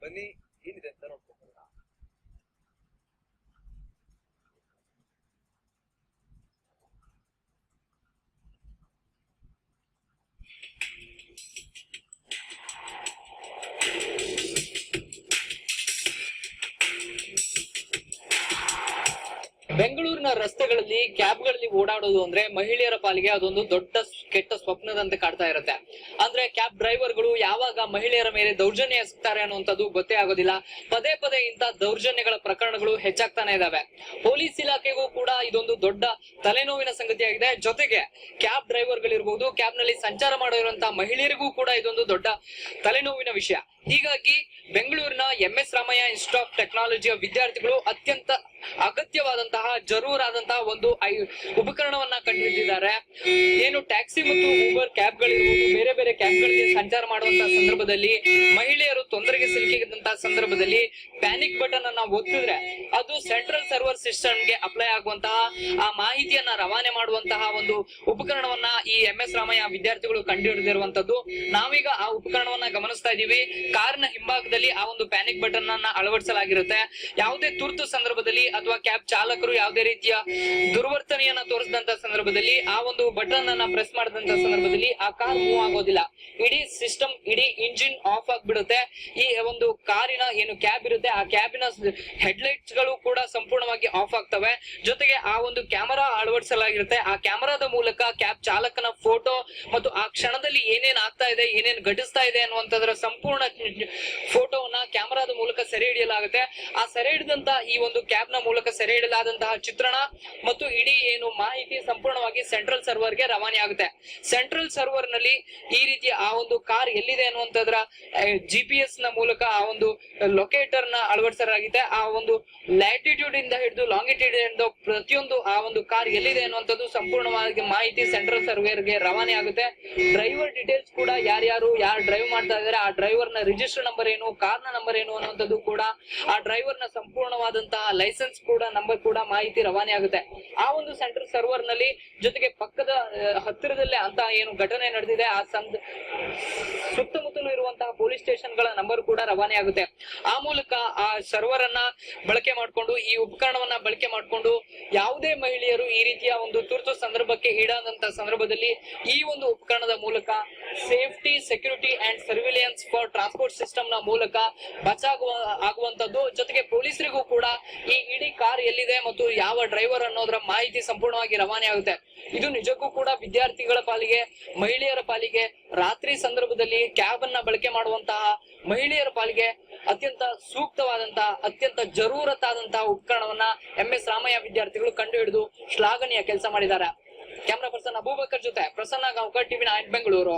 ಬನ್ನಿ ಏನಿದೆ ಅಂತ ನೋಡ್ಕೊಂಡು ಬೆಂಗಳೂರಿನ ರಸ್ತೆಗಳಲ್ಲಿ ಕ್ಯಾಬ್ಗಳಲ್ಲಿ ಓಡಾಡೋದು ಅಂದ್ರೆ ಮಹಿಳೆಯರ ಪಾಲಿಗೆ ಅದೊಂದು ದೊಡ್ಡ ಕೆಟ್ಟ ಸ್ವಪ್ನದಂತೆ ಕಾಡ್ತಾ ಇರುತ್ತೆ. ಅಂದ್ರೆ ಕ್ಯಾಬ್ ಡ್ರೈವರ್ಗಳು ಯಾವಾಗ ಮಹಿಳೆಯರ ಮೇಲೆ ದೌರ್ಜನ್ಯ ಎಸಗ್ತಾರೆ ಅನ್ನುವಂಥದ್ದು ಗೊತ್ತೇ ಆಗೋದಿಲ್ಲ. ಪದೇ ಪದೇ ಇಂಥ ದೌರ್ಜನ್ಯಗಳ ಪ್ರಕರಣಗಳು ಹೆಚ್ಚಾಗ್ತಾನೆ ಇದಾವೆ. ಪೊಲೀಸ್ ಇಲಾಖೆಗೂ ಕೂಡ ಇದೊಂದು ದೊಡ್ಡ ತಲೆನೋವಿನ ಸಂಗತಿಯಾಗಿದೆ. ಜೊತೆಗೆ ಕ್ಯಾಬ್ ಡ್ರೈವರ್ಗಳಿರ್ಬಹುದು, ಕ್ಯಾಬ್ ನಲ್ಲಿ ಸಂಚಾರ ಮಾಡಿರುವಂತಹ ಮಹಿಳೆಯರಿಗೂ ಕೂಡ ಇದೊಂದು ದೊಡ್ಡ ತಲೆನೋವಿನ ವಿಷಯ. ಹೀಗಾಗಿ ಬೆಂಗಳೂರಿನ MS ರಾಮಯ್ಯ ಇನ್ಸ್ಟಿಟ್ಯೂಟ್ ಆಫ್ ಟೆಕ್ನಾಲಜಿಯ ವಿದ್ಯಾರ್ಥಿಗಳು ಅತ್ಯಂತ ಅಗತ್ಯವಾದಂತಹ ಜರೂರಾದಂತಹ ಒಂದು ಉಪಕರಣವನ್ನ ಕಂಡುಹಿಡಿದಿದ್ದಾರೆ. ಏನು ಟ್ಯಾಕ್ಸಿ ಮತ್ತು ಊಬರ್ ಕ್ಯಾಬ್ಗಳಿರ್ಬೋದು, ಬೇರೆ ಬೇರೆ ಕ್ಯಾಬ್ಗಳಿಗೆ ಸಂಚಾರ ಮಾಡುವಂತಹ ಸಂದರ್ಭದಲ್ಲಿ ಮಹಿಳೆಯರು ತೊಂದರೆಗೆ ಸಿಲುಕಿದಂತಹ ಸಂದರ್ಭದಲ್ಲಿ ಪ್ಯಾನಿಕ್ ಬಟನ್ ಅನ್ನ ಒತ್ತಿದ್ರೆ ಅದು ಸೆಂಟ್ರಲ್ ಸರ್ವರ್ ಸಿಸ್ಟಮ್ಗೆ ಅಪ್ಲೈ ಆಗುವಂತಹ ಆ ಮಾಹಿತಿಯನ್ನ ರವಾನೆ ಮಾಡುವಂತಹ ಒಂದು ಉಪಕರಣವನ್ನ ಈ MS ರಾಮಯ್ಯ ವಿದ್ಯಾರ್ಥಿಗಳು ಕಂಡುಹಿಡಿದಿರುವಂತದ್ದು. ನಾವೀಗ ಆ ಉಪಕರಣವನ್ನ ಗಮನಿಸ್ತಾ ಇದೀವಿ. ಕಾರಿನ ಹಿಂಭಾಗದಲ್ಲಿ ಆ ಒಂದು ಪ್ಯಾನಿಕ್ ಬಟನ್ ಅನ್ನ ಅಳವಡಿಸಲಾಗಿರುತ್ತೆ. ಯಾವುದೇ ತುರ್ತು ಸಂದರ್ಭದಲ್ಲಿ ಅಥವಾ ಕ್ಯಾಬ್ ಚಾಲಕರು ಯಾವುದೇ ರೀತಿಯ ದುರ್ವರ್ತನೆಯನ್ನ ತೋರಿಸಿದಂತ ಸಂದರ್ಭದಲ್ಲಿ ಆ ಒಂದು ಬಟನ್ ಅನ್ನ ಪ್ರೆಸ್ ಮಾಡಿದಂತ ಸಂದರ್ಭದಲ್ಲಿ ಆ ಕಾರ್ ಮೂವ್ ಆಗೋದಿಲ್ಲ. ಇಡೀ ಸಿಸ್ಟಮ್, ಇಡೀ ಇಂಜಿನ್ ಆಫ್ ಆಗ್ಬಿಡುತ್ತೆ. ಈ ಒಂದು ಕಾರಿನ ಏನು ಕ್ಯಾಬ್ ಇರುತ್ತೆ ಆ ಕ್ಯಾಬಿನ ಹೆಡ್ಲೈಟ್ಸ್ ಗಳು ಕೂಡ ಸಂಪೂರ್ಣವಾಗಿ ಆಫ್ ಆಗ್ತವೆ. ಜೊತೆಗೆ ಆ ಒಂದು ಕ್ಯಾಮೆರಾ ಅಳವಡಿಸಲಾಗಿರುತ್ತೆ. ಆ ಕ್ಯಾಮೆರಾದ ಮೂಲಕ ಕ್ಯಾಬ್ ಚಾಲಕನ ಫೋಟೋ ಮತ್ತು ಆ ಕ್ಷಣದಲ್ಲಿ ಏನೇನ್ ಆಗ್ತಾ ಇದೆ, ಏನೇನ್ ಘಟಿಸ್ತಾ ಇದೆ ಅನ್ನುವಂಥದ್ರ ಸಂಪೂರ್ಣ ಫೋಟೋವನ್ನ ಕ್ಯಾಮೆರಾದ ಮೂಲಕ ಸೆರೆ ಹಿಡಿಯಲಾಗುತ್ತೆ. ಆ ಸೆರೆ ಹಿಡಿದಂತ ಈ ಒಂದು ಕ್ಯಾಬ್ ನ ಮೂಲಕ ಸೆರೆ ಹಿಡಿಯಲಾದಂತಹ ಚಿತ್ರಣ ಮತ್ತು ಇಡೀ ಏನು ಮಾಹಿತಿ ಸಂಪೂರ್ಣವಾಗಿ ಸೆಂಟ್ರಲ್ ಸರ್ವರ್ ಗೆ ರವಾನೆ ಆಗುತ್ತೆ. ಸೆಂಟ್ರಲ್ ಸರ್ವರ್ ನಲ್ಲಿ ಈ ರೀತಿಯ ಆ ಒಂದು ಕಾರ್ ಎಲ್ಲಿದೆ ಅನ್ನುವಂಥದ್ರ GPS ನ ಮೂಲಕ ಆ ಒಂದು ಲೊಕೇಟರ್ ನ ಅಳವಡಿಸಲಾಗಿದೆ. ಆ ಒಂದು ಲ್ಯಾಟಿಟ್ಯೂಡ್ ಇಂದ ಹಿಡಿದು ಲಾಂಗಿಟ್ಯೂಡ್ ಇಂದ ಪ್ರತಿಯೊಂದು ಆ ಒಂದು ಕಾರ್ ಎಲ್ಲಿದೆ ಅನ್ನುವಂಥದ್ದು ಸಂಪೂರ್ಣವಾಗಿ ಮಾಹಿತಿ ಸೆಂಟ್ರಲ್ ಸರ್ವರ್ ಗೆ ರವಾನೆ ಆಗುತ್ತೆ. ಡ್ರೈವರ್ ಡೀಟೇಲ್ಸ್ ಕೂಡ ಯಾರು ಡ್ರೈವ್ ಮಾಡ್ತಾ ಇದಾರೆ, ಆ ಡ್ರೈವರ್ ನ ರಿಜಿಸ್ಟರ್ ನಂಬರ್ ಏನು, ಕಾರ್ ನ ನಂಬರ್ ಏನು ಅನ್ನುವಂಥದ್ದು ಕೂಡ, ಆ ಡ್ರೈವರ್ ನ ಸಂಪೂರ್ಣವಾದಂತಹ ಲೈಸೆನ್ಸ್ ಕೂಡ ನಂಬರ್ ಕೂಡ ಮಾಹಿತಿ ರವಾನೆ ಆಗುತ್ತೆ ಆ ಒಂದು ಸೆಂಟ್ರಲ್ ಸರ್ವರ್ ನಲ್ಲಿ. ಜೊತೆಗೆ ಪಕ್ಕದ ಹತ್ತಿರದಲ್ಲೇ ಅಂತ ಏನು ಘಟನೆ ನಡೆದಿದೆ ಆ ಸುತ್ತಮುತ್ತಲೂ ಇರುವಂತಹ ಪೊಲೀಸ್ ಸ್ಟೇಷನ್ ಗಳ ನಂಬರ್ ಕೂಡ ರವಾನೆ ಆಗುತ್ತೆ. ಆ ಮೂಲಕ ಆ ಸರ್ವರ್ ಅನ್ನ ಬಳಕೆ ಮಾಡಿಕೊಂಡು, ಈ ಉಪಕರಣವನ್ನ ಬಳಕೆ ಮಾಡಿಕೊಂಡು ಯಾವುದೇ ಮಹಿಳೆಯರು ಈ ರೀತಿಯ ಒಂದು ತುರ್ತು ಸಂದರ್ಭಕ್ಕೆ ಈಡಾದಂತಹ ಸಂದರ್ಭದಲ್ಲಿ ಈ ಒಂದು ಉಪಕರಣದ ಮೂಲಕ safety, security and surveillance for transport system ನ ಮೂಲಕ ಆಗುವಂತದ್ದು. ಜೊತೆಗೆ ಪೊಲೀಸರಿಗೂ ಕೂಡ ಈ ಇಡೀ ಕಾರ್ ಎಲ್ಲಿದೆ ಮತ್ತು ಯಾವ ಡ್ರೈವರ್ ಅನ್ನೋದರ ಮಾಹಿತಿ ಸಂಪೂರ್ಣವಾಗಿ ರವಾನೆ ಆಗುತ್ತೆ. ಇದು ನಿಜಕ್ಕೂ ಕೂಡ ವಿದ್ಯಾರ್ಥಿಗಳ ಪಾಲಿಗೆ, ಮಹಿಳೆಯರ ಪಾಲಿಗೆ, ರಾತ್ರಿ ಸಂದರ್ಭದಲ್ಲಿ ಕ್ಯಾಬ್ ಅನ್ನ ಬಳಕೆ ಮಾಡುವಂತಹ ಮಹಿಳೆಯರ ಪಾಲಿಗೆ ಅತ್ಯಂತ ಸೂಕ್ತವಾದಂತಹ, ಅತ್ಯಂತ ಜರೂರತ್ತಾದಂತಹ ಉಪಕರಣವನ್ನ MS ರಾಮಯ್ಯ ವಿದ್ಯಾರ್ಥಿಗಳು ಕಂಡುಹಿಡಿದು ಶ್ಲಾಘನೀಯ ಕೆಲಸ ಮಾಡಿದ್ದಾರೆ. ಕ್ಯಾಮರಾ ಪರ್ಸನ್ ಅಬೂಬಕರ್ ಜೊತೆ ಪ್ರಸನ್ನ ಗಾಂವ್ಕರ್, TV9 ಬೆಂಗಳೂರು.